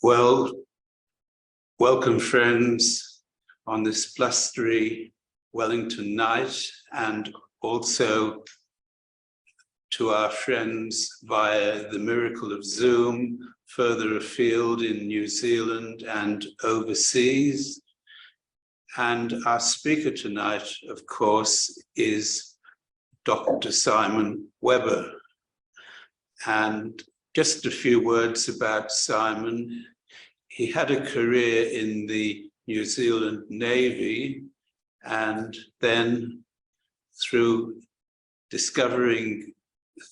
Well, welcome friends on this blustery Wellington night, and also to our friends via the miracle of Zoom, further afield in New Zealand and overseas. And our speaker tonight, of course, is Dr. Simon Webber. And just a few words about Simon. He had a career in the New Zealand Navy, and then through discovering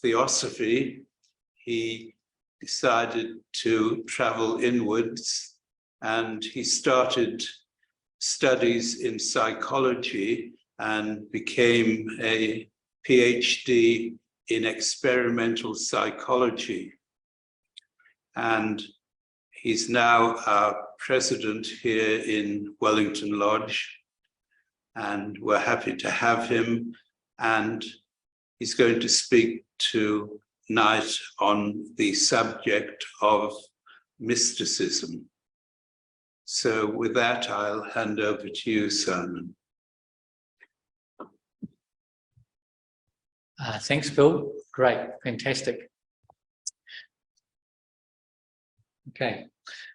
Theosophy, he decided to travel inwards, and he started studies in psychology and became a PhD in experimental psychology. And he's now our president here in Wellington Lodge, and we're happy to have him. And he's going to speak tonight on the subject of mysticism. So with that, I'll hand over to you, Simon. Thanks, Bill. Great, fantastic. Okay,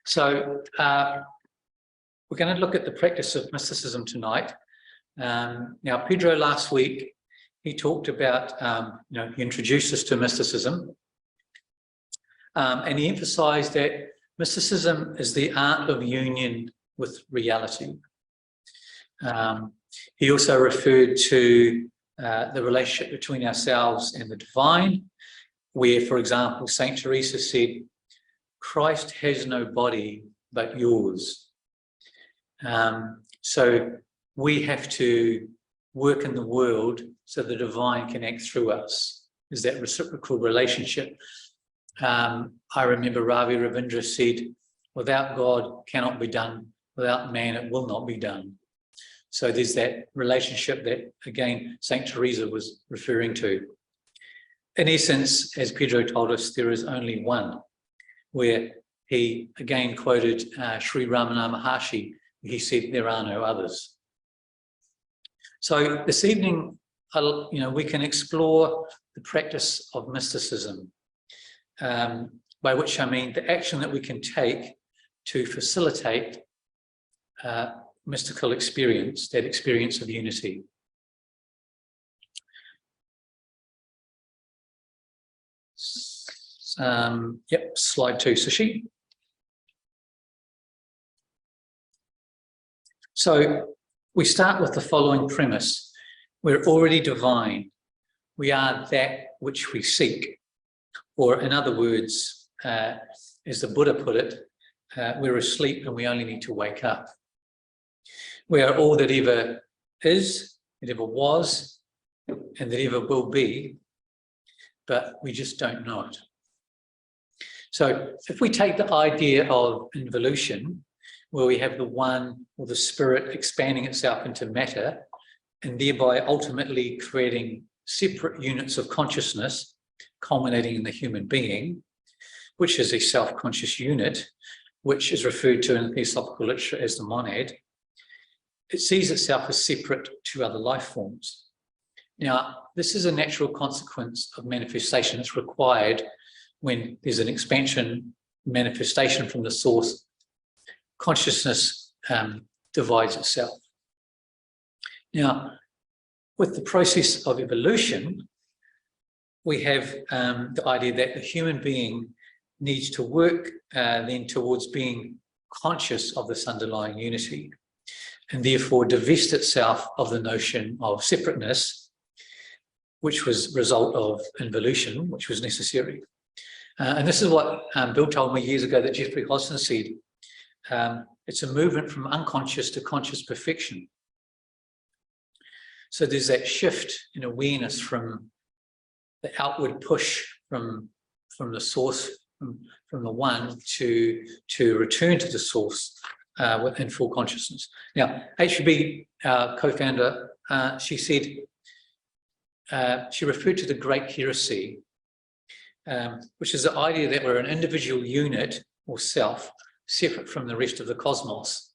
so we're going to look at the practice of mysticism tonight. Now, Pedro last week, he talked about, he introduced us to mysticism, and he emphasized that mysticism is the art of union with reality. He also referred to the relationship between ourselves and the divine, where, for example, Saint Teresa said, Christ has no body but yours. So we have to work in the world so the divine can act through us. Is that reciprocal relationship? I remember Ravi Ravindra said, without God cannot be done, without man it will not be done. So there's that relationship that, again, Saint Teresa was referring to. In essence, as Pedro told us, there is only one, where he again quoted Sri Ramana Maharshi. He said, there are no others. So this evening, we can explore the practice of mysticism, by which I mean the action that we can take to facilitate mystical experience, that experience of unity. Yep, slide 2, Sushi. So we start with the following premise. We're already divine. We are that which we seek. Or in other words, as the Buddha put it, we're asleep and we only need to wake up. We are all that ever is, that ever was, and that ever will be, but we just don't know it. So if we take the idea of involution, where we have the one or the spirit expanding itself into matter and thereby ultimately creating separate units of consciousness, culminating in the human being, which is a self-conscious unit, which is referred to in Theosophical literature as the monad, it sees itself as separate to other life forms. Now, this is a natural consequence of manifestation. It's required when there's an expansion, manifestation from the source. Consciousness divides itself. Now, with the process of evolution, we have the idea that the human being needs to work then towards being conscious of this underlying unity, and therefore divest itself of the notion of separateness, which was a result of involution, which was necessary. And this is what Bill told me years ago that Jeffrey Hodgson said. It's a movement from unconscious to conscious perfection. So there's that shift in awareness from the outward push from the source, from the one, to return to the source within full consciousness. Now, HB, our co-founder, she said, she referred to the great heresy, which is the idea that we're an individual unit or self separate from the rest of the cosmos.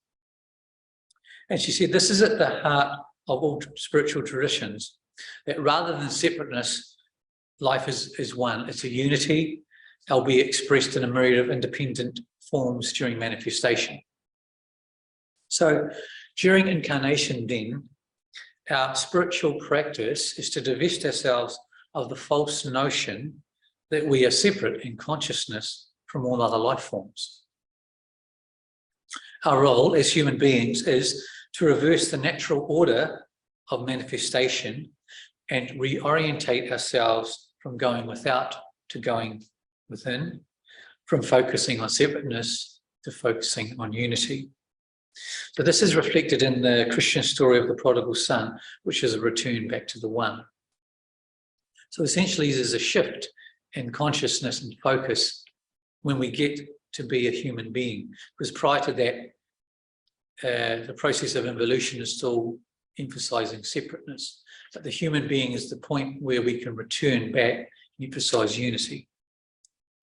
And she said, this is at the heart of all spiritual traditions, that rather than separateness, life is one. It's a unity, albeit expressed in a myriad of independent forms during manifestation. So during incarnation then, our spiritual practice is to divest ourselves of the false notion that we are separate in consciousness from all other life forms. Our role as human beings is to reverse the natural order of manifestation and reorientate ourselves from going without to going within, from focusing on separateness to focusing on unity. So this is reflected in the Christian story of the prodigal son, which is a return back to the one. So essentially there's a shift in consciousness and focus when we get to be a human being, because prior to that, the process of involution is still emphasizing separateness. But the human being is the point where we can return back and emphasize unity.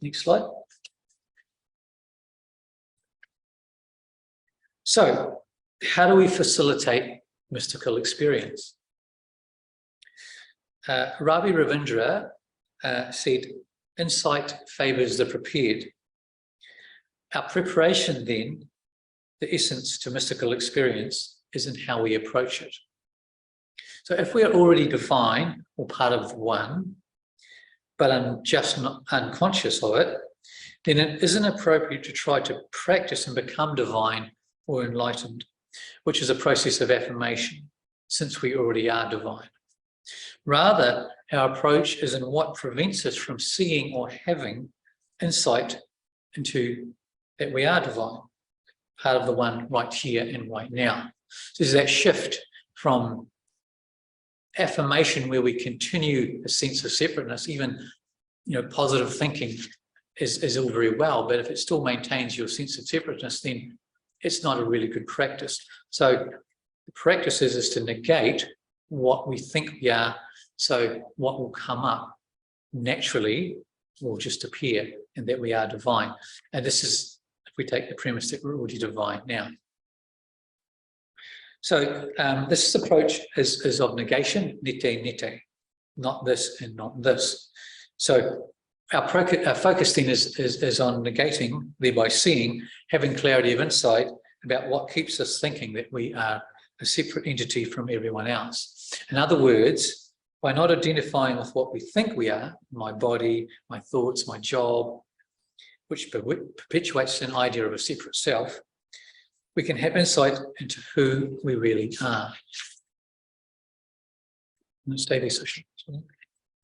Next slide. So, how do we facilitate mystical experience? Ravi Ravindra said, insight favors the prepared. Our preparation then, the essence to mystical experience, is in how we approach it. So if we are already divine or part of one, but I'm just not unconscious of it, then it isn't appropriate to try to practice and become divine or enlightened, which is a process of affirmation, since we already are divine. Rather, our approach is in what prevents us from seeing or having insight into that we are divine, part of the one right here and right now. So there's that shift from affirmation where we continue a sense of separateness, even positive thinking is all very well, but if it still maintains your sense of separateness, then it's not a really good practice. So the practice is to negate what we think we are, so what will come up naturally will just appear, and that we are divine. And this is, if we take the premise that we're already divine now. So this approach is of negation, nete, not this and not this. So our focus then is on negating, thereby seeing, having clarity of insight about what keeps us thinking that we are a separate entity from everyone else. In other words, by not identifying with what we think we are, my body, my thoughts, my job, which perpetuates an idea of a separate self, we can have insight into who we really are. Let's stay there,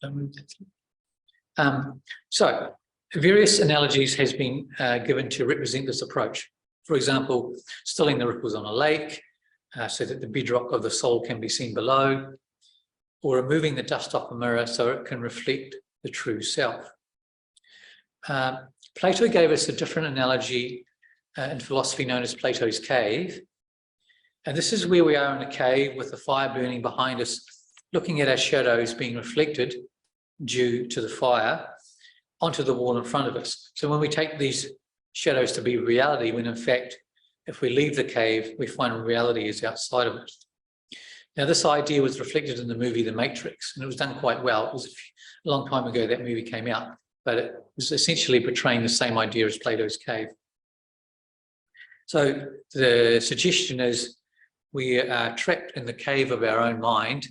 don't move that. So, various analogies has been given to represent this approach. For example, stilling the ripples on a lake, so that the bedrock of the soul can be seen below, or removing the dust off a mirror so it can reflect the true self. Plato gave us a different analogy in philosophy known as Plato's cave. And this is where we are in a cave with the fire burning behind us, looking at our shadows being reflected due to the fire onto the wall in front of us. So when we take these shadows to be reality, when in fact, if we leave the cave, we find reality is outside of it. Now, this idea was reflected in the movie The Matrix, and it was done quite well. It was a long time ago that movie came out, but it was essentially portraying the same idea as Plato's cave. So the suggestion is we are trapped in the cave of our own mind,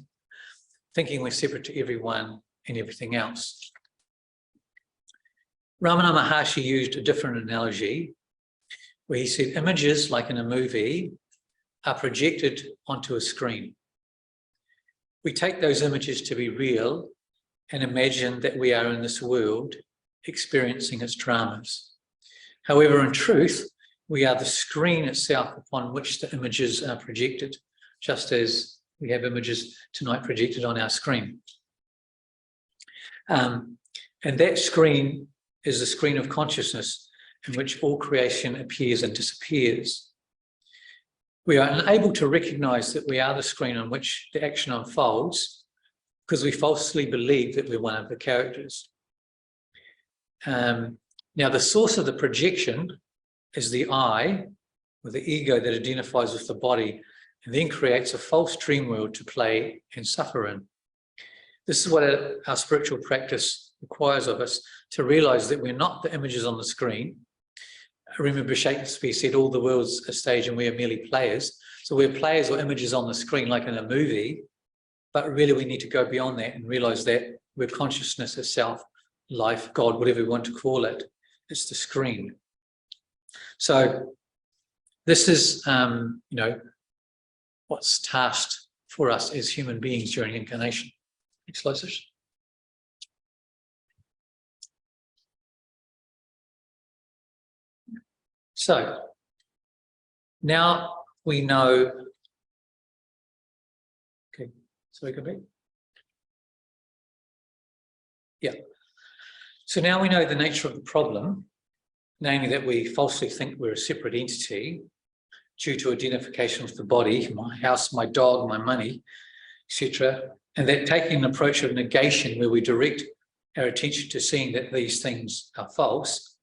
thinking we're separate to everyone and everything else. Ramana Maharshi used a different analogy where he said images, like in a movie, are projected onto a screen. We take those images to be real and imagine that we are in this world experiencing its dramas. However, in truth, we are the screen itself upon which the images are projected, just as we have images tonight projected on our screen. And that screen is the screen of consciousness in which all creation appears and disappears. We are unable to recognize that we are the screen on which the action unfolds because we falsely believe that we're one of the characters. Now, the source of the projection is the I, or the ego, that identifies with the body and then creates a false dream world to play and suffer in. This is what our spiritual practice requires of us, to realize that we're not the images on the screen. Remember, Shakespeare said all the world's a stage and we are merely players. So we're players or images on the screen like in a movie, but really we need to go beyond that and realize that we're consciousness itself, life, God, whatever we want to call it. It's the screen. So this is, what's tasked for us as human beings during incarnation. Next slide, Sish. So now we know, okay, so we go back. Yeah. So now we know the nature of the problem, namely that we falsely think we're a separate entity due to identification with the body, my house, my dog, my money, etc. And that taking an approach of negation where we direct our attention to seeing that these things are false,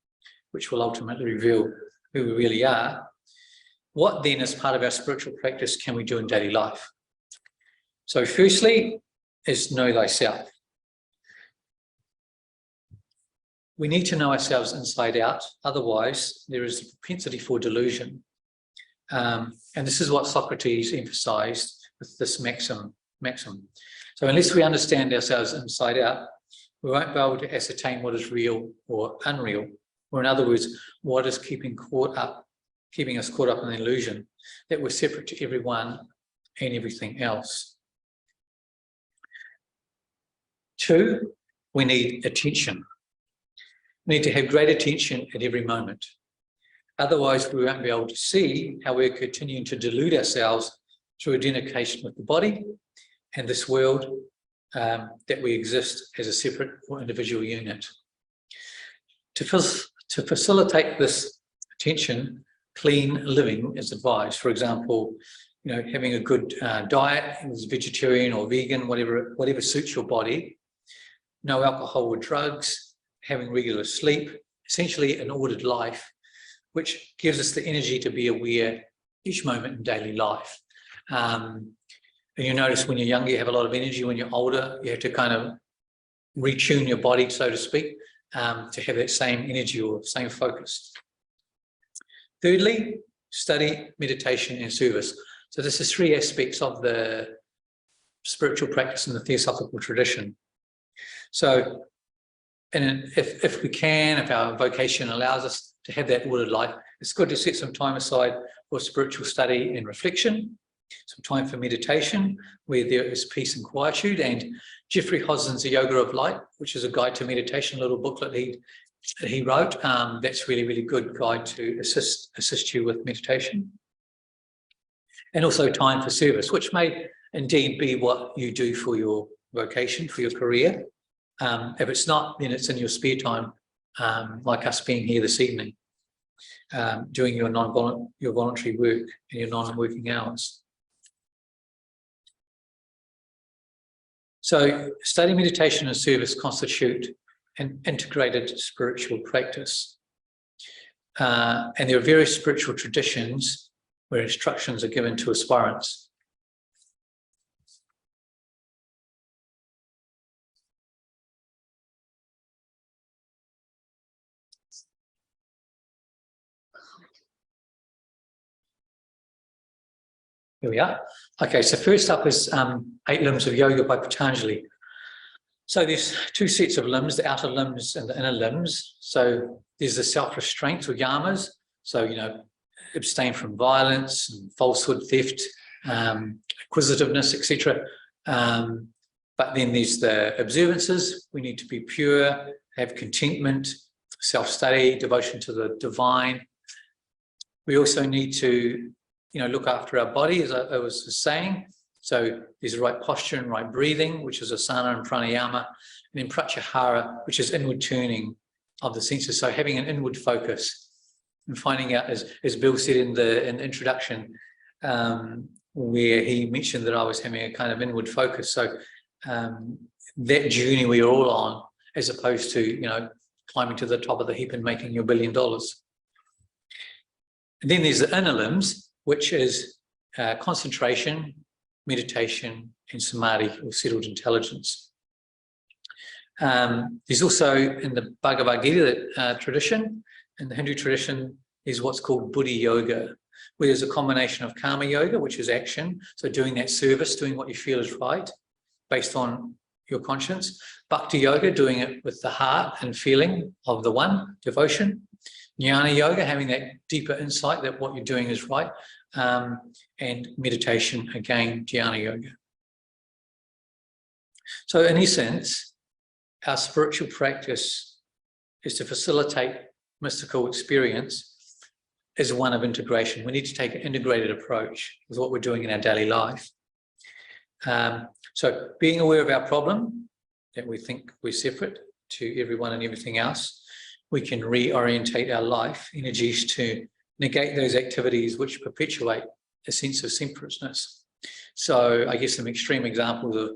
which will ultimately reveal who we really are. What then, as part of our spiritual practice, can we do in daily life? So firstly is know thyself. We need to know ourselves inside out, otherwise there is a propensity for delusion. And this is what Socrates emphasized with this maxim. So unless we understand ourselves inside out, we won't be able to ascertain what is real or unreal, or in other words, what is keeping us caught up in the illusion that we're separate to everyone and everything else. 2, we need attention. We need to have great attention at every moment. Otherwise, we won't be able to see how we're continuing to delude ourselves through identification with the body and this world, that we exist as a separate or individual unit. To facilitate this attention, clean living is advised. For example, having a good diet, as vegetarian or vegan, whatever suits your body. No alcohol or drugs, having regular sleep, essentially an ordered life, which gives us the energy to be aware each moment in daily life. And you notice when you're younger, you have a lot of energy. When you're older, you have to kind of retune your body, so to speak, to have that same energy or same focus. Thirdly, study, meditation, and service. So this is 3 aspects of the spiritual practice in the Theosophical tradition. So, and if we can, if our vocation allows us to have that ordered life, it's good to set some time aside for spiritual study and reflection, some time for meditation, where there is peace and quietude. And Jeffrey Hosden's A Yoga of Light, which is a guide to meditation, a little booklet he wrote, that's really, really good guide to assist you with meditation. And also time for service, which may indeed be what you do for your vocation, for your career. If it's not, then it's in your spare time, like us being here this evening, doing your voluntary work and your non-working hours. So study, meditation, and service constitute an integrated spiritual practice. And there are various spiritual traditions where instructions are given to aspirants. Here we are. Okay, so first up is 8 Limbs of Yoga by Patanjali. So there's 2 sets of limbs, the outer limbs and the inner limbs. So there's the self-restraint or yamas. So, abstain from violence and falsehood, theft, acquisitiveness, etc. But then there's the observances. We need to be pure, have contentment, self-study, devotion to the divine. We also need to look after our body, as I was saying. So there's the right posture and right breathing, which is asana and pranayama, and then pratyahara, which is inward turning of the senses. So having an inward focus and finding out, as Bill said in the introduction, where he mentioned that I was having a kind of inward focus. So that journey we are all on, as opposed to climbing to the top of the heap and making your $1 billion. And then there's the inner limbs, which is concentration, meditation, and samadhi, or settled intelligence. There's also in the Bhagavad Gita tradition, in the Hindu tradition, is what's called Buddhi Yoga, where there's a combination of Karma Yoga, which is action, so doing that service, doing what you feel is right, based on your conscience. Bhakti Yoga, doing it with the heart and feeling of the one, devotion. Jnana Yoga, having that deeper insight that what you're doing is right. And meditation, again, Jnana Yoga. So in essence, our spiritual practice is to facilitate mystical experience as one of integration. We need to take an integrated approach with what we're doing in our daily life. So being aware of our problem, that we think we're separate to everyone and everything else, we can reorientate our life energies to negate those activities which perpetuate a sense of separateness. So I guess some extreme examples of,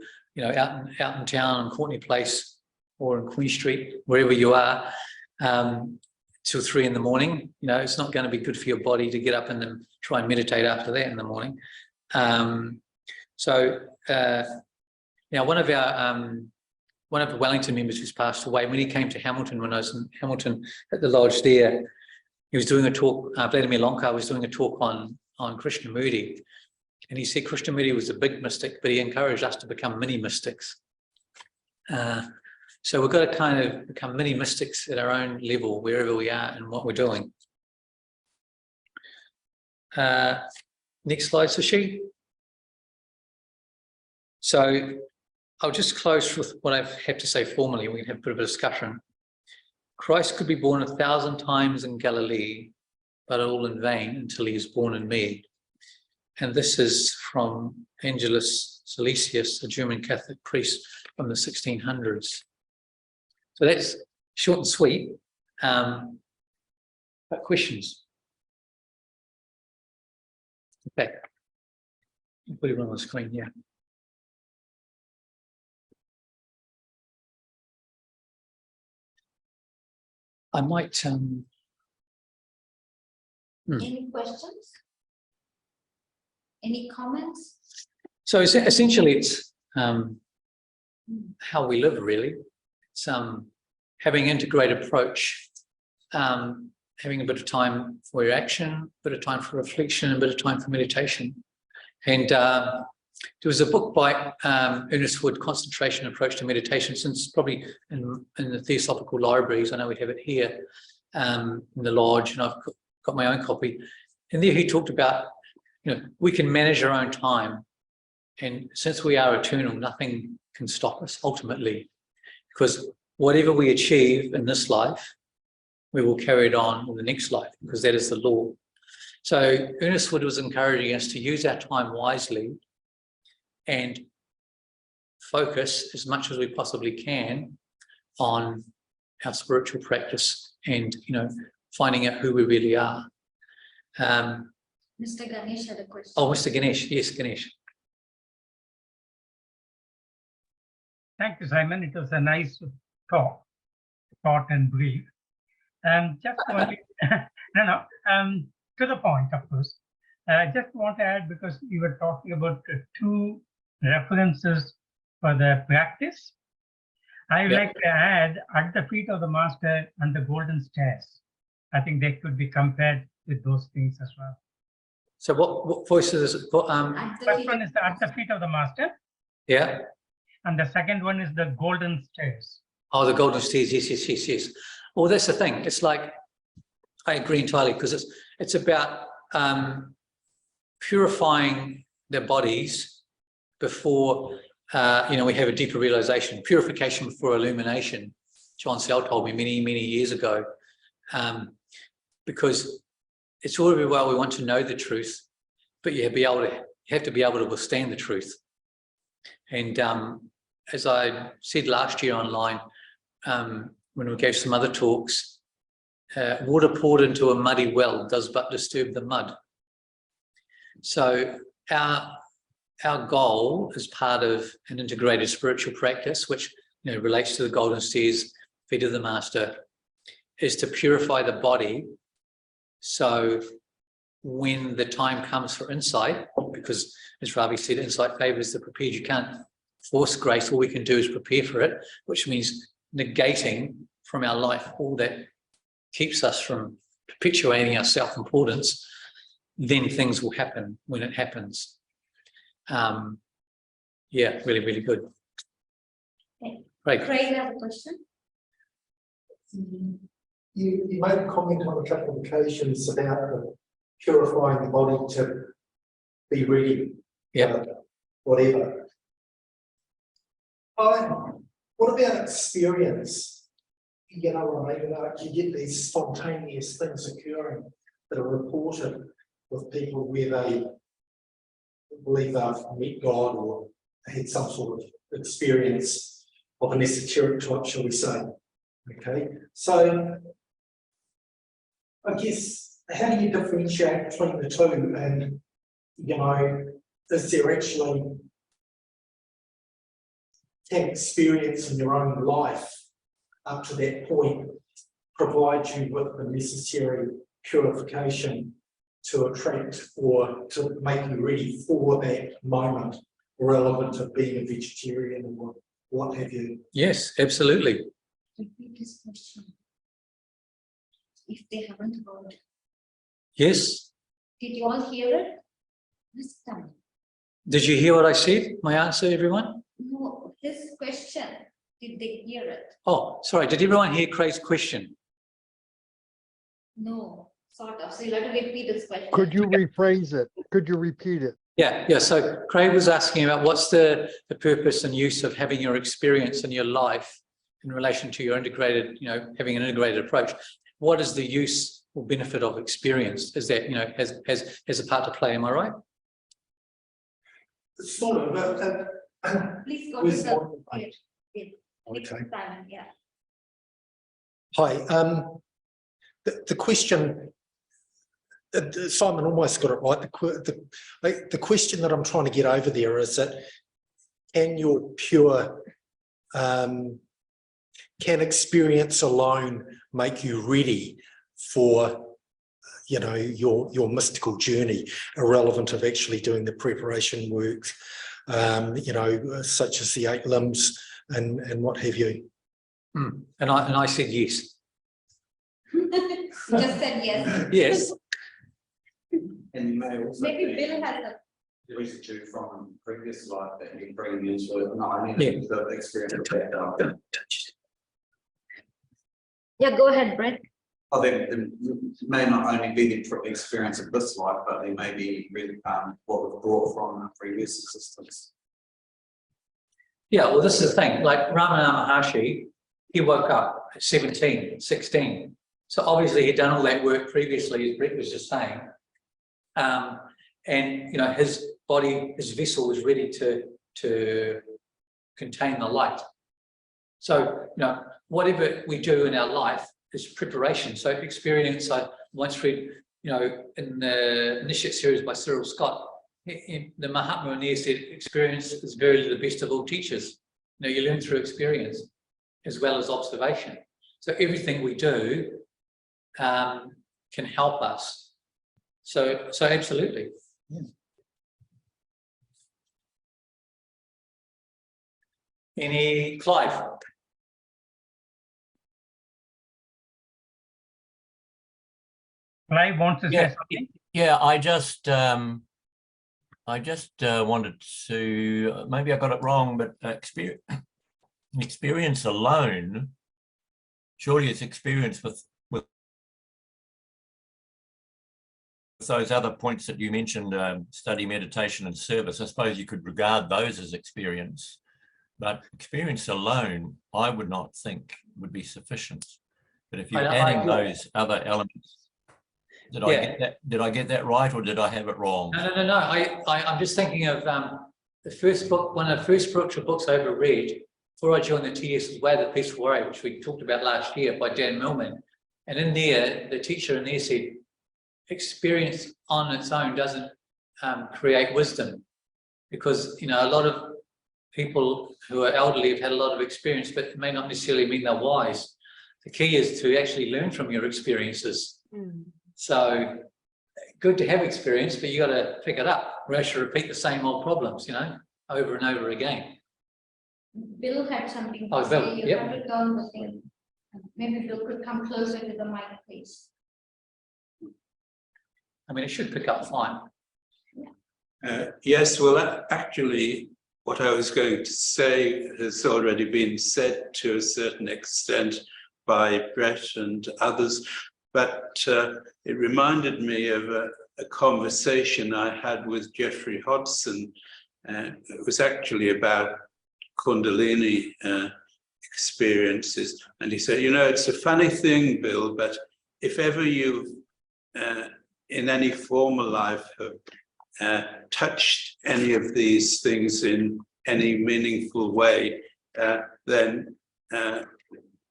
out in town, in Courtney Place or in Queen Street, wherever you are, till 3 in the morning, it's not going to be good for your body to get up and then try and meditate after that in the morning. One of the Wellington members who's passed away, when he came to Hamilton, when I was in Hamilton at the lodge there, he was doing a talk, Vladimir Lonka was doing a talk on Krishnamurti, and he said Krishnamurti was a big mystic, but he encouraged us to become mini mystics. So we've got to kind of become mini mystics at our own level, wherever we are and what we're doing. Next slide, Sashi. So I'll just close with what I have to say formally. We can have a bit of a discussion. Christ could be born 1,000 times in Galilee, but all in vain until he is born in me. And this is from Angelus Silesius, a German Catholic priest from the 1600s. So that's short and sweet. But questions? Okay. Put it on the screen, yeah. I might... Any questions? Any comments? So essentially it's how we live, really. It's having an integrated approach, having a bit of time for your action, a bit of time for reflection, and a bit of time for meditation. And there was a book by Ernest Wood, Concentration Approach to Meditation, since probably in the Theosophical libraries. I know we have it here in the lodge, and I've got my own copy. And there he talked about, we can manage our own time. And since we are eternal, nothing can stop us ultimately. Because whatever we achieve in this life, we will carry it on in the next life, because that is the law. So Ernest Wood was encouraging us to use our time wisely and focus as much as we possibly can on our spiritual practice and, finding out who we really are. Mr. Ganesh had a question. Oh, Mr. Ganesh. Yes, Ganesh. Thank you, Simon. It was a nice talk, short and brief. Just only, to the point, of course. Just want to add, because you were talking about 2 references for the practice. I would like to add At the Feet of the Master and the Golden Stairs. I think they could be compared with those things as well. So what voices is it? First one is At the Feet of the Master. Yeah. And the second one is the Golden Stairs. Oh, the Golden Stairs. Yes. Well, that's the thing. It's like, I agree entirely, because it's about purifying their bodies before, we have a deeper realization. Purification before illumination. John Sell told me many, many years ago. Because it's all very well we want to know the truth, but you have to be able to withstand the truth. And as I said last year online, when we gave some other talks, water poured into a muddy well does but disturb the mud. So our goal as part of an integrated spiritual practice, which relates to the Golden Stairs, Feet of the Master, is to purify the body so when the time comes for insight, because as Ravi said, insight favours the prepared. You can't force grace. All we can do is prepare for it, which means negating from our life all that keeps us from perpetuating our self-importance. Then things will happen when it happens. Yeah, really, really good. Okay. Great. Craig has a question. You made a comment on a couple of occasions about purifying the body to be ready, whatever. What about experience? You know what I mean? Like you get these spontaneous things occurring that are reported with people where they believe they've met God or had some sort of experience of an esoteric type, shall we say. Okay, so I guess how do you differentiate between the two? And you know, is there actually can experience in your own life up to that point provide you with the necessary purification to attract or to make you ready for that moment, relevant to being a vegetarian or what have you? Yes, absolutely. Repeat this question. If they haven't heard. Yes. Did you all hear it? This time. Did you hear what I said? My answer, everyone? No, his question. Did they hear it? Oh, sorry. Did everyone hear Craig's question? No, sort of. So you'll have to repeat this question. Could you rephrase it? Could you repeat it? Yeah. So Craig was asking about what's the purpose and use of having your experience in your life in relation to your integrated, having an integrated approach. What is the use or benefit of experience? Is that, has a part to play? Am I right? Sort of. Please go to the Okay. Yeah. Hi. The question, Simon almost got it right. The question that I'm trying to get over there is that can your pure, can experience alone make you ready for, your mystical journey, irrelevant of actually doing the preparation work, such as the 8 limbs and what have you? And I said yes. You just said yes. Yes. And you may also Maybe Bill has a. the residue from previous life that you bring into it. No, I mean the experience of that. Yeah, go ahead, Brett. Oh, there may not only be the experience of this life, but they may be really what we've brought from previous existence. Yeah, well, this is the thing. Like Ramana Maharshi, he woke up at 17, 16. So obviously he'd done all that work previously, as Brett was just saying. And his body, his vessel was ready to contain the light. So whatever we do in our life is preparation. So experience, I once read, in the Initiate series by Cyril Scott, the Mahatma Muni said, experience is verily the best of all teachers. You learn through experience as well as observation. So everything we do can help us. So absolutely. Yeah. Any Clive? Clive wants to say something. Yeah, I just wanted to, maybe I got it wrong, but experience alone, surely it's experience with those other points that you mentioned, study, meditation and service. I suppose you could regard those as experience, but experience alone, I would not think would be sufficient. But if you're adding those other elements, did I get that right, or did I have it wrong? No. I'm just thinking of the first book, one of the first spiritual books I ever read before I joined the TS was Way of the Peaceful Warrior, which we talked about last year by Dan Millman. And in there, the teacher in there said, experience on its own doesn't create wisdom, because a lot of people who are elderly have had a lot of experience, but it may not necessarily mean they're wise. The key is to actually learn from your experiences. So good to have experience, but you got to pick it up, or else you repeat the same old problems, you know, over and over again. Bill had something to Oh, Bill, say. You yep. have to turn the thing. Maybe Bill could come closer to the mic, please. I mean, it should pick up fine. Yes, well, actually, what I was going to say has already been said to a certain extent by Brett and others, but it reminded me of a conversation I had with Jeffrey Hodson. It was actually about Kundalini experiences. And he said, you know, it's a funny thing, Bill, but if ever you, in any former life, have touched any of these things in any meaningful way, then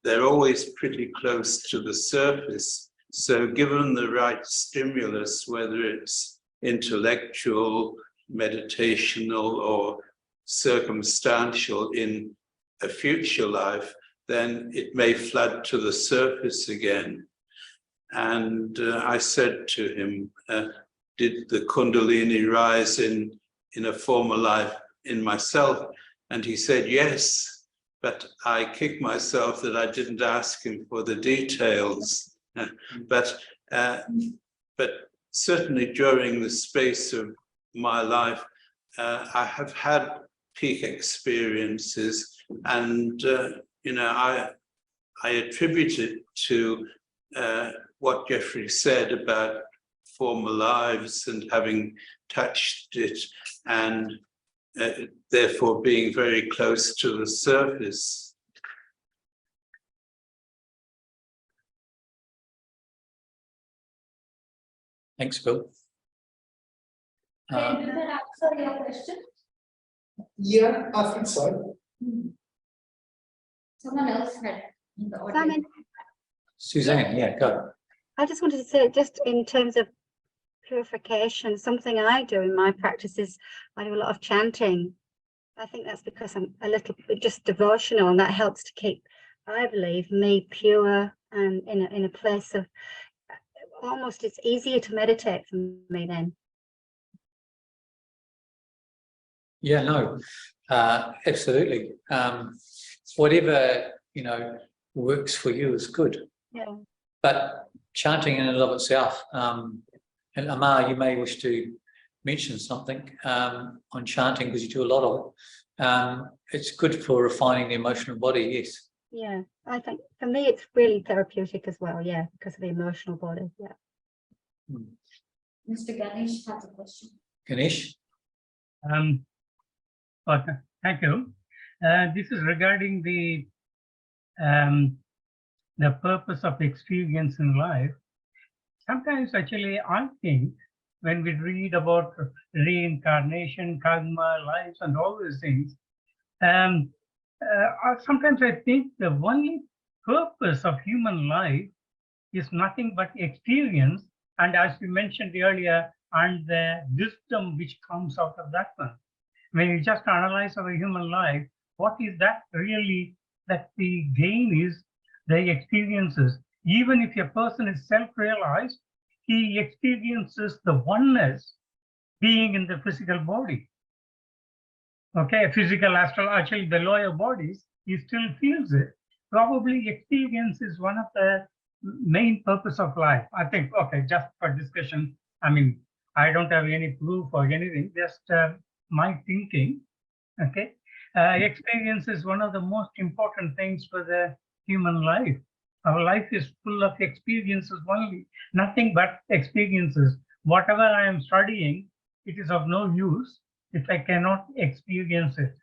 they're always pretty close to the surface. So given the right stimulus, whether it's intellectual, meditational, or circumstantial in a future life, then it may flood to the surface again. And I said to him, did the Kundalini rise in a former life in myself? And he said, yes, but I kicked myself that I didn't ask him for the details. But certainly during the space of my life, I have had peak experiences, and you know, I attribute it to what Jeffrey said about former lives and having touched it, and therefore being very close to the surface. Thanks, Bill. Can you answer your question? Yeah, I think so. Someone else had in the audience. Suzanne, yeah, go. I just wanted to say, just in terms of purification, something I do in my practice is I do a lot of chanting. I think that's because I'm a little bit just devotional, and that helps to keep, I believe, me pure and in a place of almost, it's easier to meditate for me then. Yeah, no, absolutely. Whatever, you know, works for you is good. Yeah. But chanting in and of itself, and Amar, you may wish to mention something on chanting, because you do a lot of it. It's good for refining the emotional body, yes. Yeah, I think for me it's really therapeutic as well, yeah, because of the emotional body, yeah. Mr. Ganesh has a question. Ganesh? Thank you. This is regarding the purpose of experience in life. Sometimes actually I think when we read about reincarnation, karma, lives, and all these things, sometimes I think the only purpose of human life is nothing but experience, and as we mentioned earlier, and the wisdom which comes out of that one. When you just analyze our human life, what is that really that the gain is? The experiences. Even if a person is self-realized, he experiences the oneness being in the physical body. Okay, physical, astral, actually the lower bodies, he still feels it. Probably experience is one of the main purpose of life. I think, okay, just for discussion, I mean, I don't have any proof or anything, just my thinking, okay? Experience is one of the most important things for the human life. Our life is full of experiences only, nothing but experiences. Whatever I am studying, it is of no use if I cannot experience it.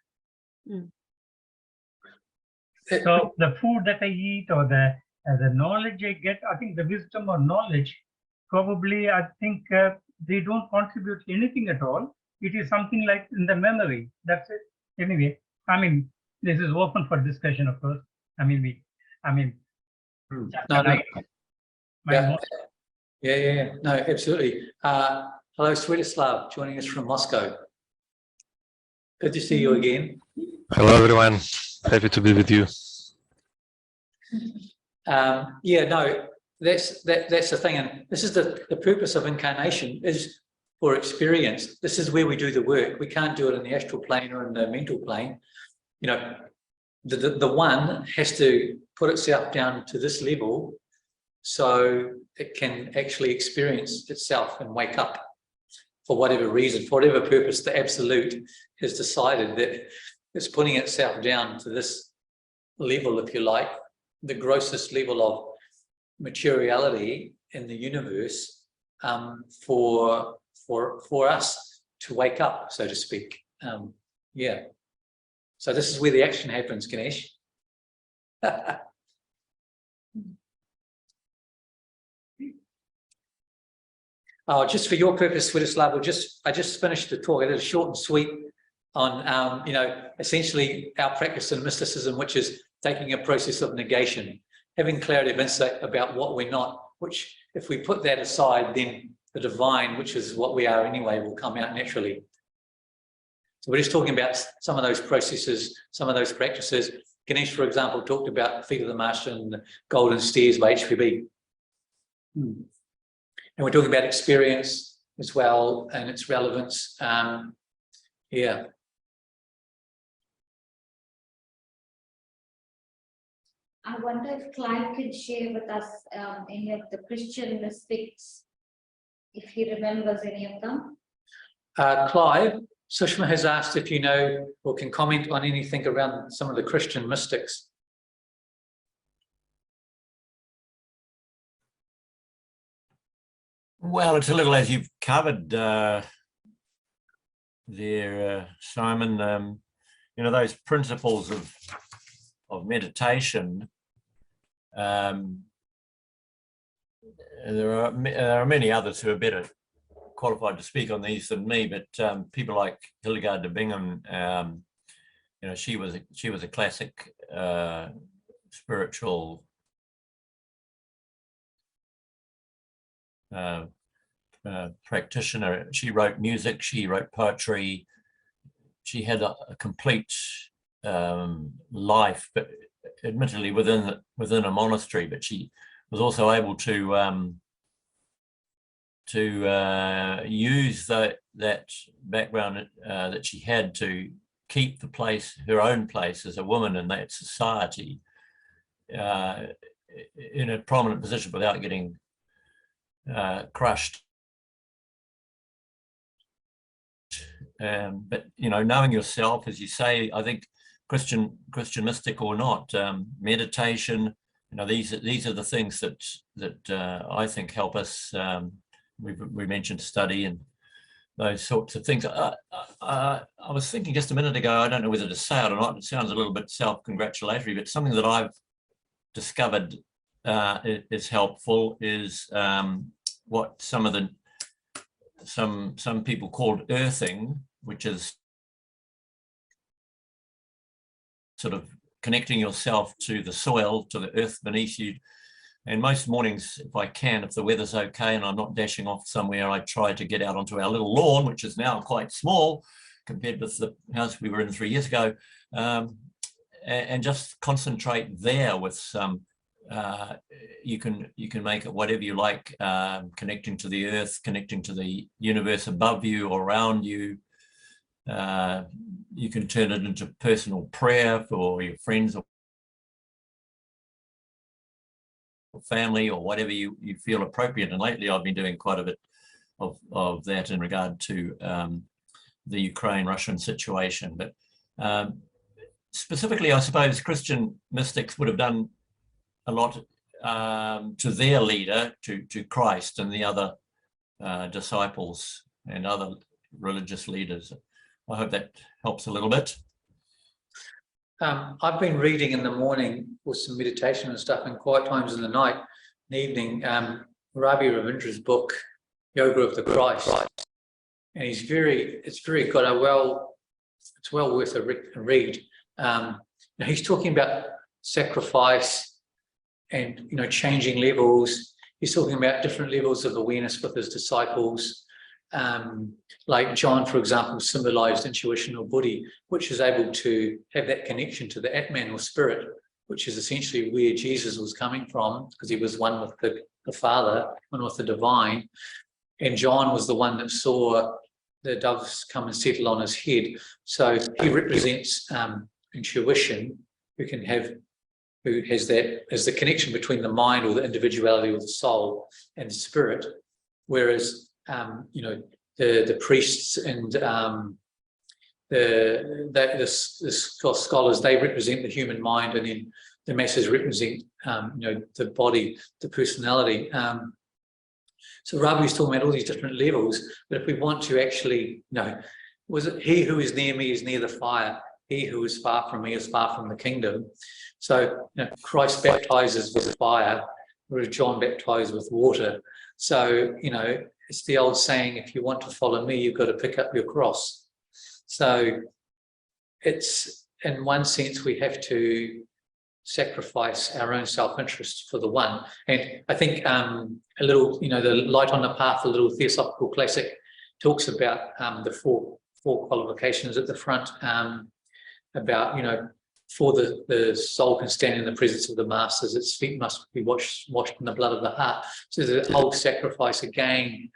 So the food that I eat or the knowledge I get, I think the wisdom or knowledge, probably I think they don't contribute anything at all. It is something like in the memory, that's it. Anyway, I mean, this is open for discussion, of course. I mean, No. Yeah. No, absolutely. Hello, Swetoslav, joining us from Moscow. Good to see you again. Hello, everyone. Happy to be with you. Yeah, no, that's the thing, and this is the purpose of incarnation, is for experience. This is where we do the work. We can't do it in the astral plane or in the mental plane. You know, the one has to put itself down to this level so it can actually experience itself and wake up for whatever reason, for whatever purpose. The absolute has decided that it's putting itself down to this level, if you like, the grossest level of materiality in the universe, for us to wake up, so to speak. Yeah. So this is where the action happens, Ganesh. Oh, just for your purpose, Swiatoslav, I just finished the talk. I did a short and sweet on, you know, essentially our practice in mysticism, which is taking a process of negation, having clarity of insight about what we're not, which if we put that aside, then the divine, which is what we are anyway, will come out naturally. So we're just talking about some of those processes, some of those practices. Ganesh, for example, talked about the Feet of the Master and the Golden Stairs by HPB. And we're talking about experience as well and its relevance. Yeah. I wonder if Clive could share with us any of the Christian mystics, if he remembers any of them. Clive, Sushma has asked if you know or can comment on anything around some of the Christian mystics. Well, it's a little as you've covered there, Simon. You know, those principles of meditation. There are many others who are better qualified to speak on these than me, but people like Hildegard de Bingen, you know, she was a classic spiritual practitioner. She wrote music, she wrote poetry, she had a complete life, but admittedly within a monastery, but she was also able to use that background that she had to keep the place, her own place as a woman in that society, in a prominent position without getting crushed. But you know, knowing yourself, as you say, I think Christian mystic or not, meditation, you know, these are the things that I think help us. We mentioned study and those sorts of things. I was thinking just a minute ago, I don't know whether to say it or not, it sounds a little bit self-congratulatory, but something that I've discovered is helpful is what some people called earthing, which is sort of connecting yourself to the soil, to the earth beneath you. And most mornings, if I can, if the weather's okay and I'm not dashing off somewhere, I try to get out onto our little lawn, which is now quite small compared with the house we were in 3 years ago, and just concentrate there with some, you can make it whatever you like, connecting to the earth, connecting to the universe above you or around you. You can turn it into personal prayer for your friends or family or whatever you feel appropriate. And lately I've been doing quite a bit of that in regard to the Ukraine-Russian situation. But specifically, I suppose Christian mystics would have done a lot to their leader, to Christ and the other disciples and other religious leaders. I hope that helps a little bit. I've been reading in the morning with some meditation and stuff, and quiet times in the night and evening, Ravi Ravindra's book, Yoga of the Christ. And it's very good. It's well worth a read. He's talking about sacrifice and, you know, changing levels. He's talking about different levels of awareness with his disciples. Like John, for example, symbolized intuition or buddhi, which is able to have that connection to the Atman or spirit which is essentially where Jesus was coming from, because he was one with the Father, one with the divine. And John was the one that saw the doves come and settle on his head. So he represents intuition, who has that as the connection between the mind or the individuality or the soul and the spirit. Whereas, you know, the priests and the scholars, they represent the human mind, and then the masses represent, you know, the body, the personality. So Rabu's talking about all these different levels, but if we want to actually, you know, was it he who is near me is near the fire, he who is far from me is far from the kingdom. So, you know, Christ baptizes with fire, whereas John baptized with water. So, you know, it's the old saying, if you want to follow me, you've got to pick up your cross. So it's, in one sense, we have to sacrifice our own self-interest for the one. And I think a little, you know, the Light on the Path, the little Theosophical classic, talks about the four qualifications at the front, about, you know, for the soul can stand in the presence of the masters, its feet must be washed in the blood of the heart. So there's a whole sacrifice again,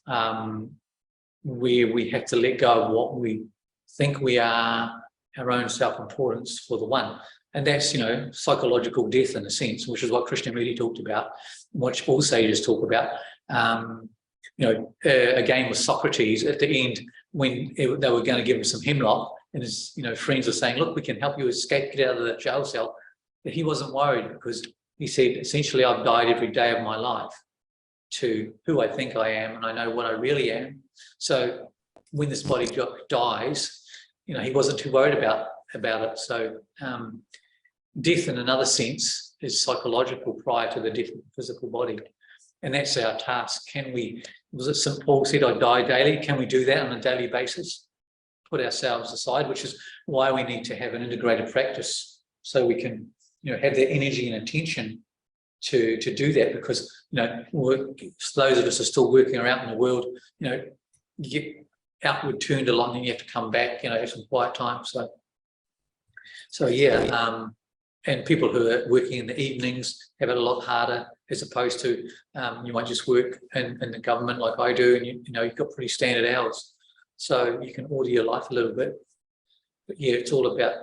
where we have to let go of what we think we are, our own self-importance for the one. And that's, you know, psychological death in a sense, which is what Krishnamurti talked about, which all sages talk about. You know, again with Socrates at the end, when they were going to give him some hemlock, and his, you know, friends were saying, look, we can help you escape, get out of the jail cell. But he wasn't worried, because he said, essentially, I've died every day of my life to who I think I am, and I know what I really am. So when this body dies, you know, he wasn't too worried about it. So death, in another sense, is psychological prior to the death of the physical body. And that's our task. Can we, was it St. Paul said, I die daily? Can we do that on a daily basis? Put ourselves aside, which is why we need to have an integrated practice, so we can, you know, have that energy and attention to do that. Because, you know, those of us are still working around in the world, you know, you get outward turned a lot, and then you have to come back, you know, have some quiet time. So yeah, and people who are working in the evenings have it a lot harder, as opposed to you might just work in the government like I do, and you know, you've got pretty standard hours, so you can order your life a little bit. But yeah, it's all about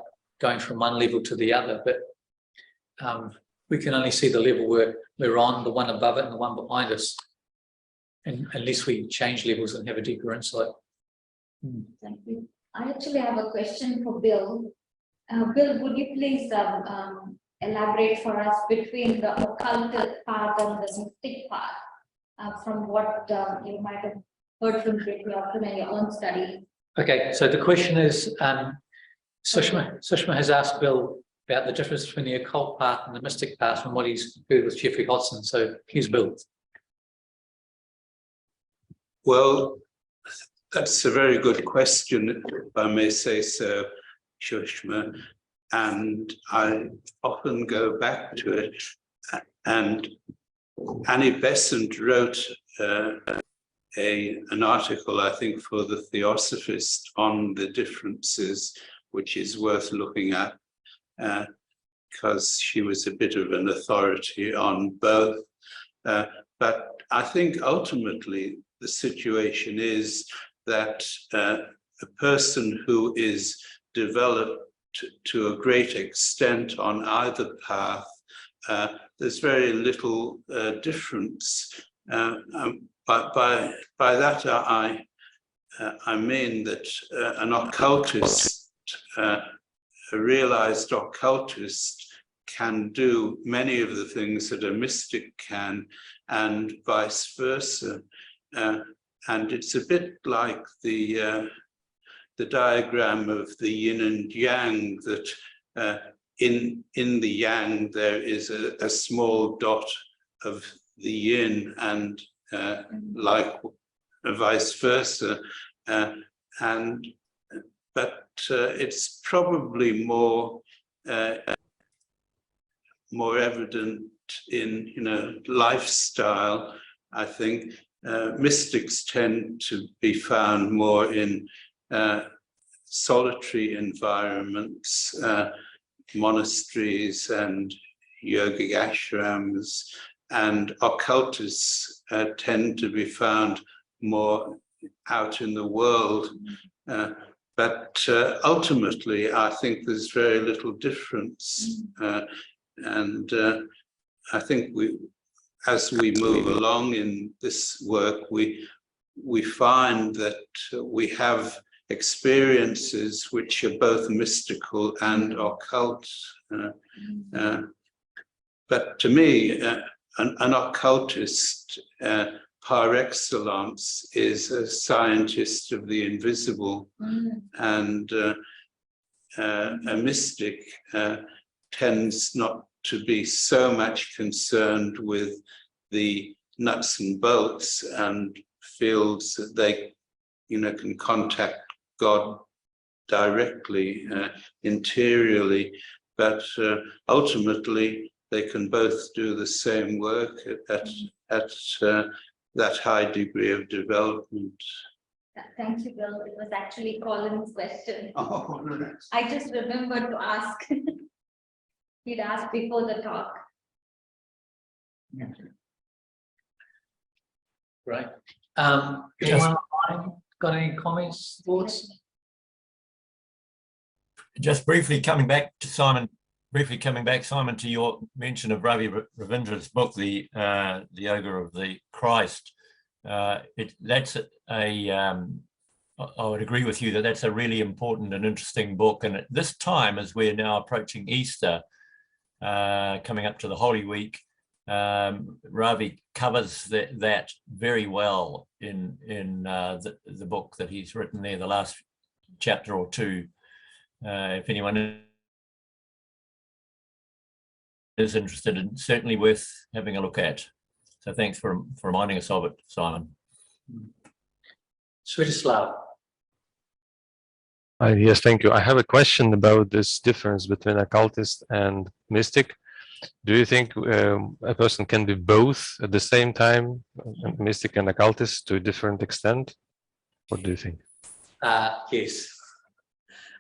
going from one level to the other. But we can only see the level we're on, the one above it and the one behind us, and unless we change levels and have a deeper insight. Thank you. I actually have a question for Bill. Bill, would you please elaborate for us between the occult path and the mystic path, from what you might have heard from Theosophy and your own study? Okay, so the question is, Sushma has asked Bill about the difference between the occult path and the mystic path from what he's heard with Jeffrey Hodson. So here's Bill. Well, that's a very good question, if I may say so, Sushma, and I often go back to it. And Annie Besant wrote an article, I think, for the Theosophist on the differences, which is worth looking at, because she was a bit of an authority on both. But I think ultimately the situation is that a person who is developed to a great extent on either path, there's very little difference. But by that I mean that an occultist, a realized occultist, can do many of the things that a mystic can, and vice versa. And it's a bit like the diagram of the yin and yang, that in the yang there is a small dot of the yin, and like vice versa. But it's probably more evident in, you know, lifestyle. I think mystics tend to be found more in solitary environments, monasteries and yogic ashrams, and occultists tend to be found more out in the world. But ultimately, I think there's very little difference. And I think as we move along in this work, we find that we have experiences which are both mystical and occult. But to me, an occultist par excellence is a scientist of the invisible, and a mystic tends not to be so much concerned with the nuts and bolts, and feels that they, can contact God directly, interiorly, but ultimately they can both do the same work at that high degree of development. Thank you, Bill. It was actually Colin's question. Oh, no. I just remembered to ask. He'd asked before the talk. Right. Anyone online got any comments, thoughts? Just briefly coming back, Simon, to your mention of Ravi Ravindra's book, The Yoga of the Christ. I would agree with you that that's a really important and interesting book. And at this time, as we're now approaching Easter, coming up to the Holy Week, Ravi covers that very well in the book that he's written there, the last chapter or two. If anyone is interested, and certainly worth having a look at. So thanks for reminding us of it, Simon. Swiatoslav. Yes, thank you. I have a question about this difference between occultist and mystic. Do you think a person can be both at the same time, mystic and occultist, to a different extent? What do you think? Yes.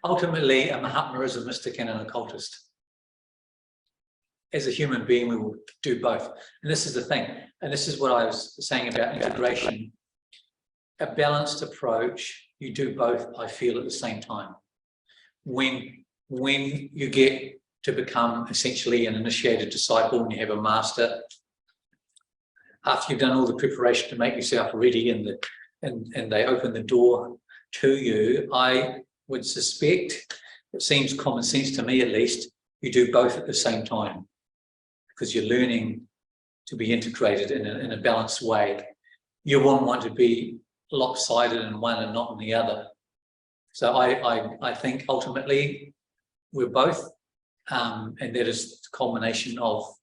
Ultimately, a Mahatma is a mystic and an occultist. As a human being, we will do both. And this is the thing, and this is what I was saying about integration. A balanced approach, you do both, I feel, at the same time. When you get to become essentially an initiated disciple and you have a master, after you've done all the preparation to make yourself ready and they open the door to you, I would suspect, it seems common sense to me at least, you do both at the same time, because you're learning to be integrated in a balanced way. You won't want to be lopsided in one and not in the other. So I think ultimately we're both, and that is the culmination of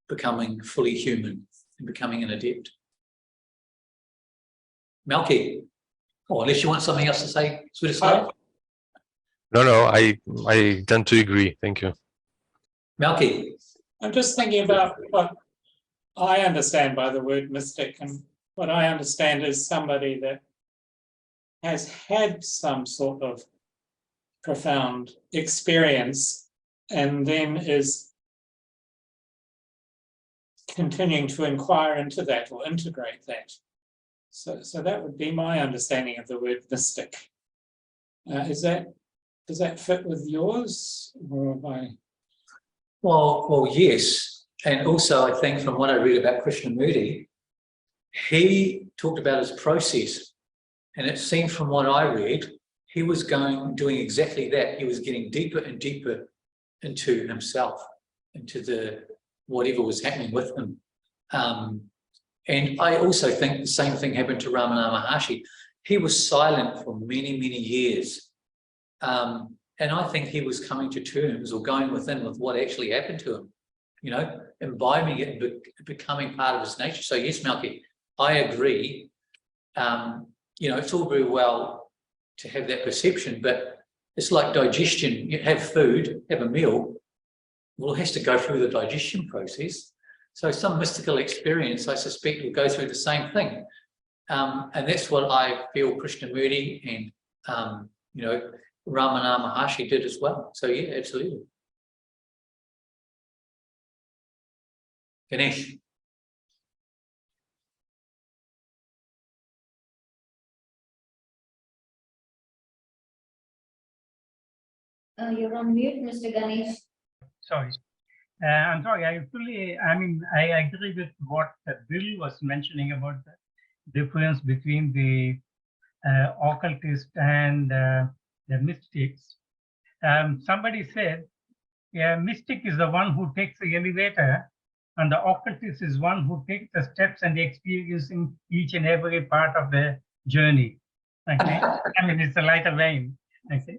becoming fully human and becoming an adept. Malky, or unless you want something else to say, Swiatoslav? No, I tend to agree. Thank you. Malky. I'm just thinking about what I understand by the word mystic, and what I understand is somebody that has had some sort of profound experience and then is continuing to inquire into that or integrate that. So that would be my understanding of the word mystic. Does that fit with yours, or have I? Well, yes. And also, I think from what I read about Krishnamurti, he talked about his process. And it seemed from what I read, he was doing exactly that. He was getting deeper and deeper into himself, into whatever was happening with him. And I also think the same thing happened to Ramana Maharshi. He was silent for many, many years. And I think he was coming to terms or going within with what actually happened to him, imbibing it and becoming part of his nature. So yes, Malky, I agree. It's all very well to have that perception, but it's like digestion. You have food, have a meal, well, it has to go through the digestion process. So some mystical experience, I suspect, will go through the same thing. And that's what I feel Krishnamurti and, Ramana Maharshi did as well. So yeah, absolutely. Ganesh. You're on mute, Mr. Ganesh. Sorry. I'm sorry, I agree with what Bill was mentioning about the difference between the occultist and the mystics. Somebody said, yeah, mystic is the one who takes the elevator, and the occultist is one who takes the steps and the experiencing each and every part of the journey. Okay, it's a lighter vein. Okay.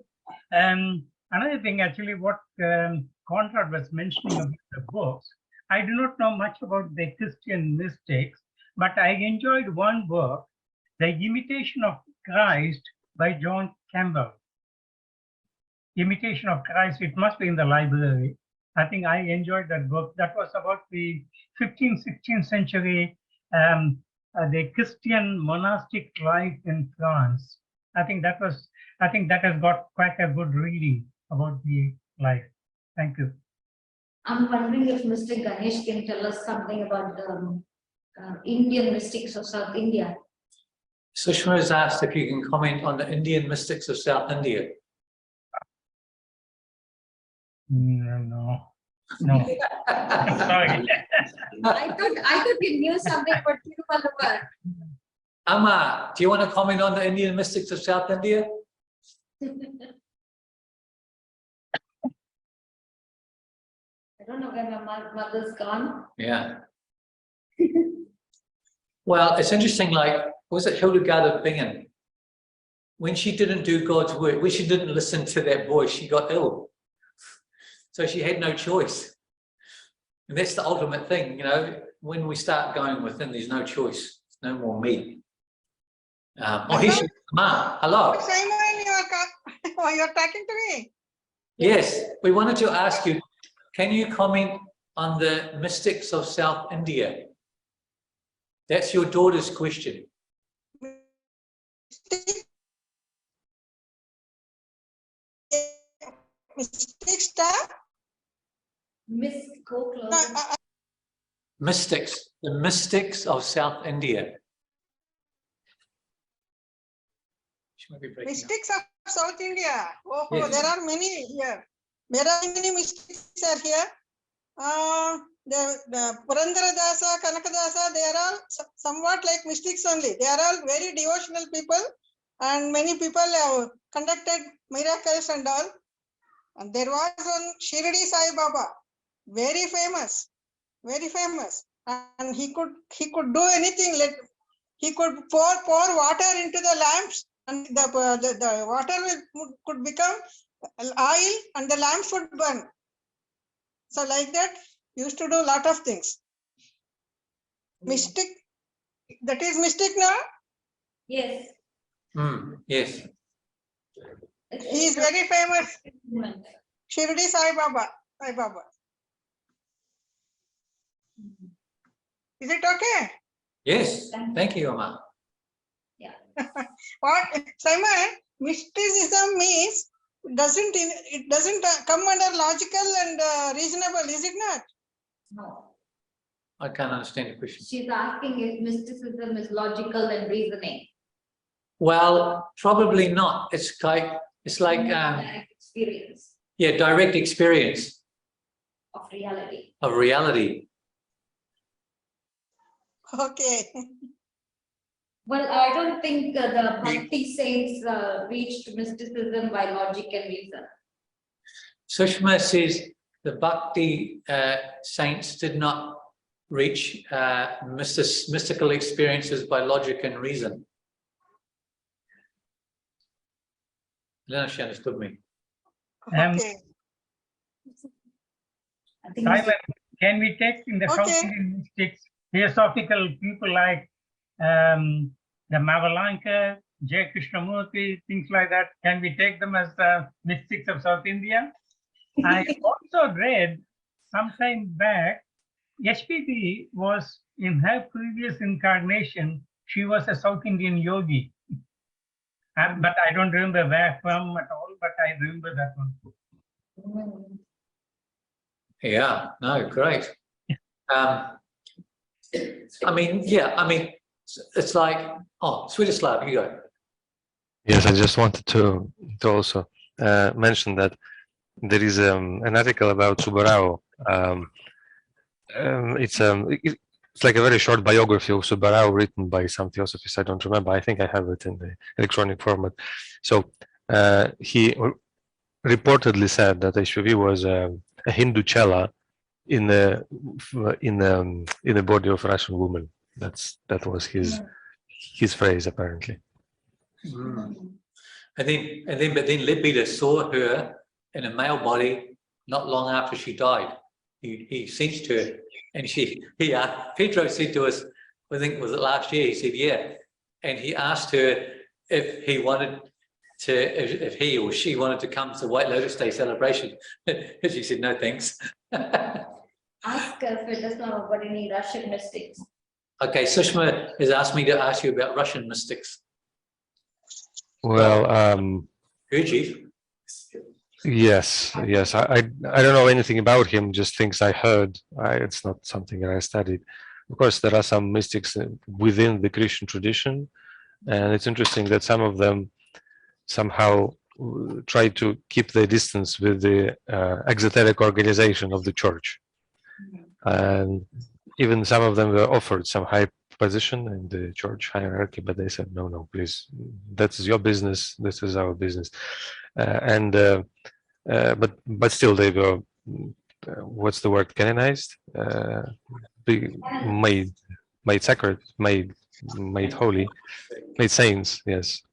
Another thing, actually, what Conrad was mentioning about the books, I do not know much about the Christian mystics, but I enjoyed one book, The Imitation of Christ by John Campbell. Imitation of Christ, it must be in the library. I think I enjoyed that book. That was about the 15th, 16th century, the Christian monastic life in France. I think that has got quite a good reading about the life. Thank you. I'm wondering if Mr. Ganesh can tell us something about the Indian mystics of South India. Sushma has asked if you can comment on the Indian mystics of South India. No. Sorry. I thought you knew something about Tiruvallur. Amma, do you want to comment on the Indian mystics of South India? I don't know where my mother's gone. Yeah. Well, it's interesting, like, was it Hildegard of Bingen? When she didn't do God's work, when she didn't listen to that voice, she got ill. So she had no choice. And that's the ultimate thing, you know, when we start going within, there's no choice, no more me. Ma, hello. Simon, you're talking to me. Yes, we wanted to ask you, can you comment on the mystics of South India? That's your daughter's question. Mystics, Miss Coco. Mystics, the mystics of South India. She might be breaking up. mystics of South India. Oh, Yes. there are many here. There are many mystics are here. The Purandaradasa, Kanakadasa, they are all somewhat like mystics only. They are all very devotional people, and many people have conducted miracles and all. And there was one Shirdi Sai Baba, very famous, and he could do anything. Like he could pour water into the lamps, and the water could become oil, and the lamps would burn. So like that, used to do a lot of things. Mystic, that is mystic now. Yes. Yes. He is very famous. Shirdi Sai Baba. Is it okay? Yes. Thank you, Amma. Yeah. What Simon? Mysticism means it doesn't come under logical and reasonable, is it not? No. I can't understand the question. She's asking if mysticism is logical and reasoning. Well, probably not. It's like Direct experience yeah, direct experience of reality. of reality. Okay. Well, I don't think the Bhakti saints reached mysticism by logic and reason. Sushma says the Bhakti saints did not reach mystical experiences by logic and reason. I don't know if she understood me. Okay. I think Simon, can we take in the South Indian mystics, Theosophical people like the Mavalanka, J. Krishnamurti, things like that? Can we take them as the mystics of South India? I also read sometime back, HPB was in her previous incarnation, she was a South Indian yogi. But I don't remember where from at all, but I remember that one. Yeah, no, great. I mean, yeah, I mean, it's like, oh, Swiatoslav, you go. Yes, I just wanted to also mention that there is an article about Subarao. It's like a very short biography of Subarao written by some theosophists. I don't remember. I think I have it in the electronic format. So he reportedly said that HPV was a Hindu chela in the body of a Russian woman. That was his phrase apparently. And then Lepida saw her in a male body not long after she died. He sensed her, and Pedro said to us, I think was it last year? He said, yeah, and he asked her if he wanted to, if he or she wanted to come to the White Lotus Day celebration. She said, no, thanks. Ask Sviatoslav about any Russian mystics. Okay, Sushma has asked me to ask you about Russian mystics. Well, Gurdjieff. yes. I don't know anything about him, just things I heard. It's not something that I studied. Of course, there are some mystics within the Christian tradition, and it's interesting that some of them somehow try to keep their distance with the exoteric organization of the church. And even some of them were offered some high position in the church hierarchy, but they said, no, please, that is your business, this is our business. But still they were, what's the word, canonized? Made sacred, made holy, made saints, yes.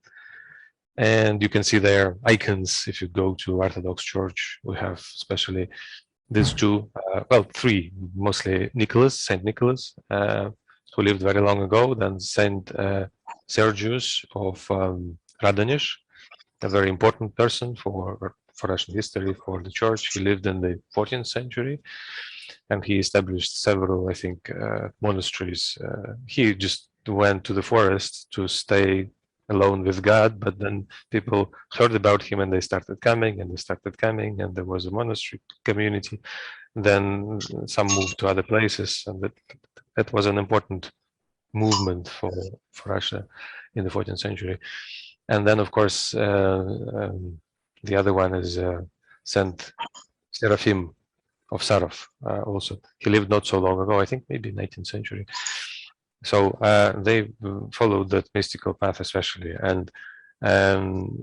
And you can see their icons if you go to Orthodox Church. We have especially these two, well, three, mostly Saint Nicholas, who lived very long ago, then Saint Sergius of Radonezh, a very important person for Russian history, for the church. He lived in the 14th century, and he established several, I think, monasteries. He just went to the forest to stay alone with God, but then people heard about him and they started coming, and there was a monastery community. Then some moved to other places, and that was an important movement for Russia in the 14th century. And then, of course, the other one is Saint Seraphim of Sarov. Also, he lived not so long ago, I think maybe 19th century. So they followed that mystical path especially, and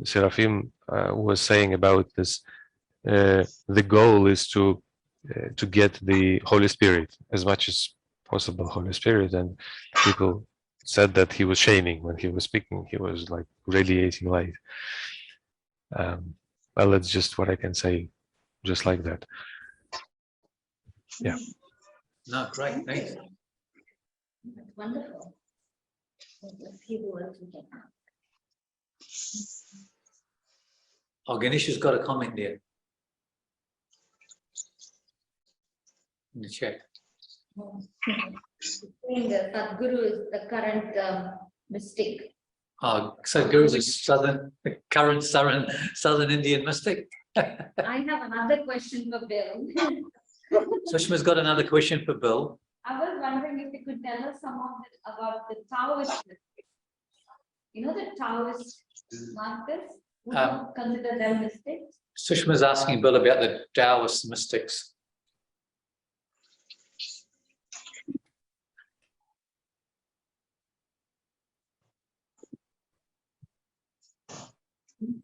Seraphim was saying about this, the goal is to get the Holy Spirit, as much as possible Holy Spirit, and people said that he was shining when he was speaking, he was like radiating light. Well, that's just what I can say, just like that. Yeah. No, great, thanks. That's wonderful. A few words we can have. Oh, Ganesh has got a comment there. In the chat. Saying that Sadhguru is the current mystic. Oh, so Guru is the current southern Indian mystic. I have another question for Bill. Sushma's got another question for Bill. I was wondering if you could tell us about the Taoist mystics. You know the Taoist masters? Would you consider them mystics? Sushma's asking Bill about the Taoist mystics.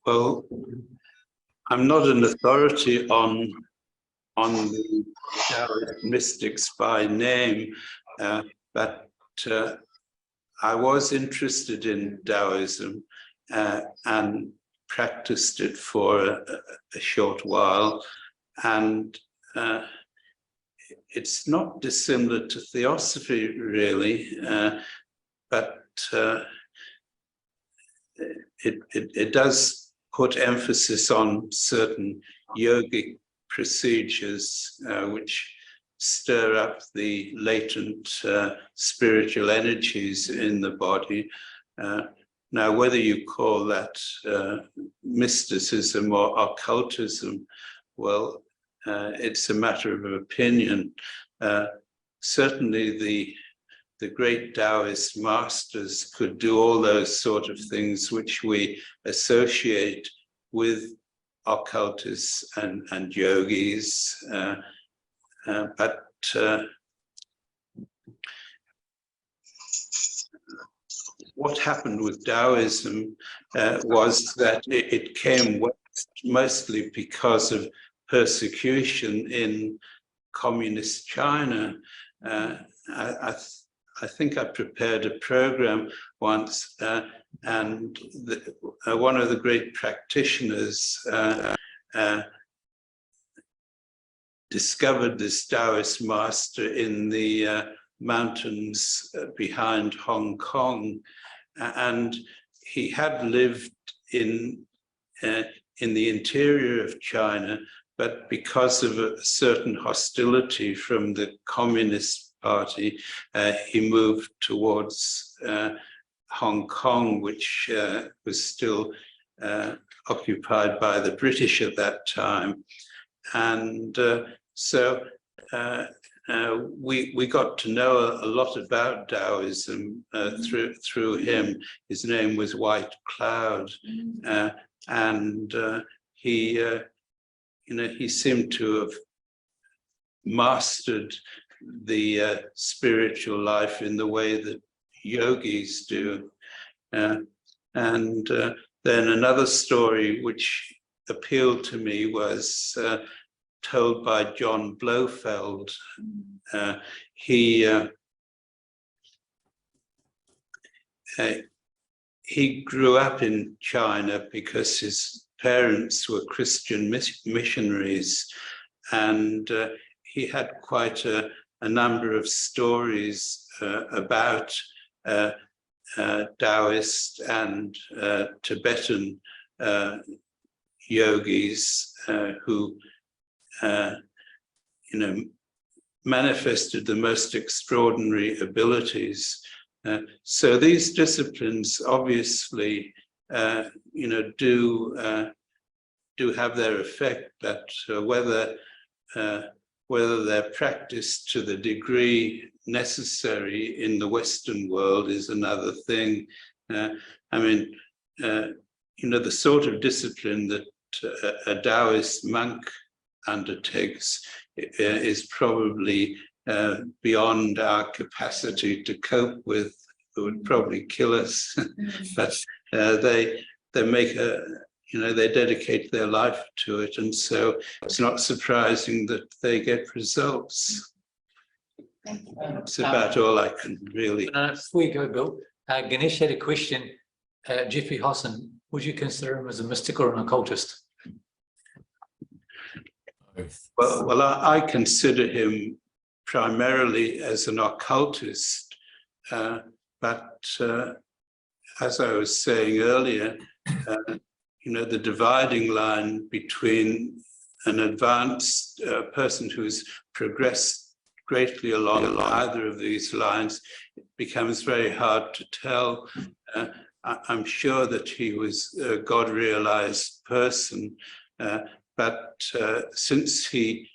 Well, I'm not an authority on the Taoist mystics by name, but I was interested in Taoism and practiced it for a short while, and it's not dissimilar to Theosophy really, but it does put emphasis on certain yogic procedures which stir up the latent spiritual energies in the body. Now, whether you call that mysticism or occultism, well, it's a matter of opinion. certainly the great Taoist masters could do all those sort of things which we associate with occultists and yogis, but what happened with Taoism was that it came west mostly because of persecution in communist China. I think I prepared a program once, and one of the great practitioners discovered this Taoist master in the mountains behind Hong Kong, and he had lived in the interior of China, but because of a certain hostility from the Communist Party, he moved towards Hong Kong, which was still occupied by the British at that time. And so we got to know a lot about Taoism through him. His name was White Cloud, and he seemed to have mastered the spiritual life in the way that yogis do. And then another story which appealed to me was told by John Blofeld. He grew up in China because his parents were Christian missionaries, and he had quite a number of stories about Taoist and Tibetan yogis who manifested the most extraordinary abilities. So these disciplines obviously do have their effect, but whether they're practiced to the degree necessary in the Western world is another thing. The sort of discipline that a Taoist monk undertakes is probably beyond our capacity to cope with. It would probably kill us. But they make they dedicate their life to it, and so it's not surprising that they get results. That's about all I can really. Before you go, Bill, Ganesh had a question. Jeffrey Hodson, would you consider him as a mystic or an occultist? Well, I consider him primarily as an occultist, but as I was saying earlier, the dividing line between an advanced person who's progressed greatly along either of these lines becomes very hard to tell. I'm sure that he was a God-realized person, but since he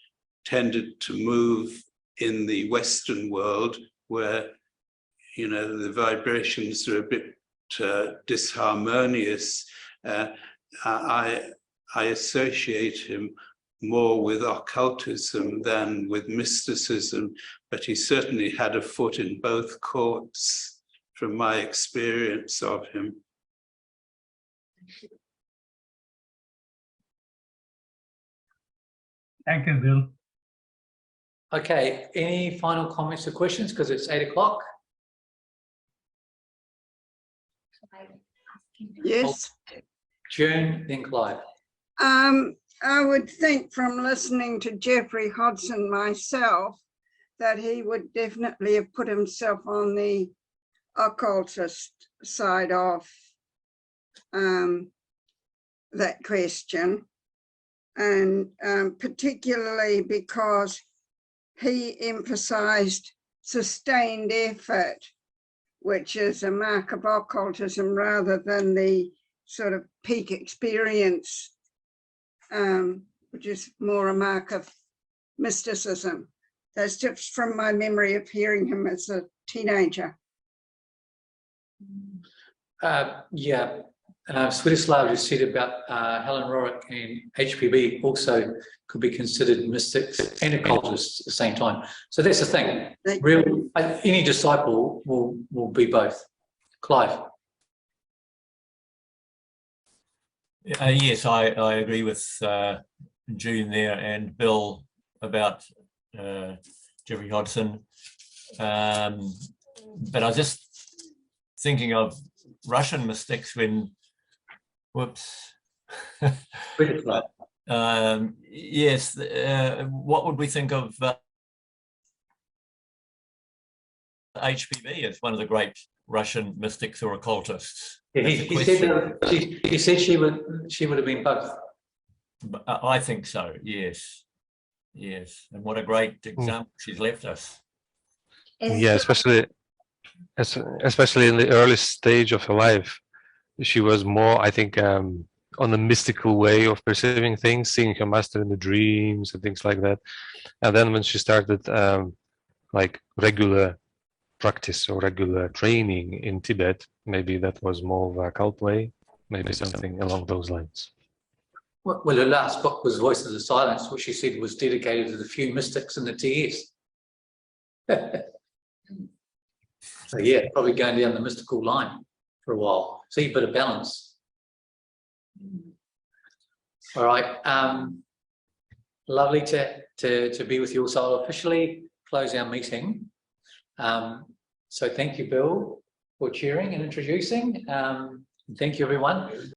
tended to move in the Western world where, the vibrations are a bit disharmonious, I associate him more with occultism than with mysticism, but he certainly had a foot in both courts from my experience of him. Thank you, Bill. Okay, any final comments or questions? Because it's 8 o'clock. Yes. June, then Clive. I would think from listening to Jeffrey Hodson myself that he would definitely have put himself on the occultist side of that question, and particularly because he emphasized sustained effort, which is a mark of occultism rather than the sort of peak experience, which is more a mark of mysticism. That's just from my memory of hearing him as a teenager. Yeah, Swedislav just said about Helen Rourke and HPB also could be considered mystics and occultists at the same time. So that's the thing. Any disciple will be both. Clive. Yes, I agree with June there and Bill about Jeffrey Hodson. But I was just thinking of Russian mystics when, whoops. Yes, what would we think of HPV as one of the great Russian mystics or occultists? Yeah, he said she would have been both. I think so, yes. Yes, and what a great example she's left us. Yeah, especially in the early stage of her life, she was more, I think, on a mystical way of perceiving things, seeing her master in the dreams and things like that. And then when she started like regular practice or regular training in Tibet, maybe that was more of a cult way, maybe something along those lines. Well, her last book was Voices of the Silence, which she said was dedicated to the few mystics in the TS. So yeah, probably going down the mystical line for a while. See a bit of balance. All right. Lovely to be with you all. So I'll officially close our meeting. So thank you, Bill, for chairing and introducing. Thank you, everyone.